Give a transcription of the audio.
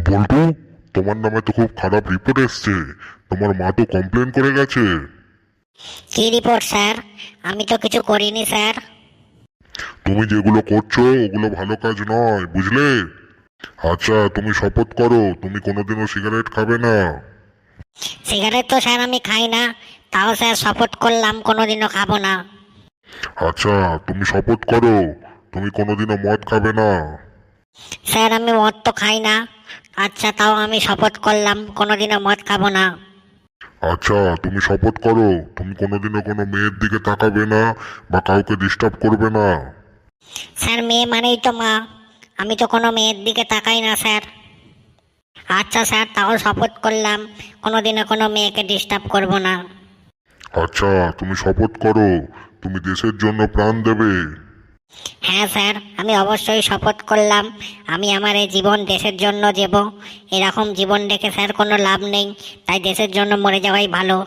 বল্টু, তোমার নামে তো খুব খারাপ রিপোর্ট এসছে। তোমার মা তো কমপ্লেন করে গেছে। কি রিপোর্ট স্যার? আমি তো কিছু করিনি স্যার। তুমি যেগুলো করছো ওগুলো ভালো কাজ নয়, বুঝলে? আচ্ছা, তুমি শপথ করো তুমি কোনোদিনও সিগারেট খাবে না। সিগারেট তো স্যার আমি খাই না, তাও স্যার শপথ করলাম কোনোদিনও খাবো না। আচ্ছা, তুমি শপথ করো তুমি কোনোদিনও মদ খাবে না। স্যার আমি মদ তো খাই না। আচ্ছা, তাও আমি শপথ করলাম কোনোদিনও মদ খাবো না। আচ্ছা, তুমি শপথ করো তুমি কোনোদিনও কোনো মেয়ের দিকে তাকাবে না বা কাউকে ডিস্টার্ব করবে না। স্যার মেয়ে মানেই তো মা, আমি তো কোনো মেয়ের দিকে তাকাই না স্যার। আচ্ছা স্যার, তাও শপথ করলাম কোনোদিনও কোনো মেয়েকে ডিস্টার্ব করব না। আচ্ছা, তুমি শপথ করো তুমি দেশের জন্য প্রাণ দেবে। হ্যাঁ স্যার, আমি অবশ্যই শপথ করলাম আমি আমার এই জীবন দেশের জন্য দেব। এরকম জীবন রেখে স্যার কোনো লাভ নেই, তাই দেশের জন্য মরে যাওয়াই ভালো।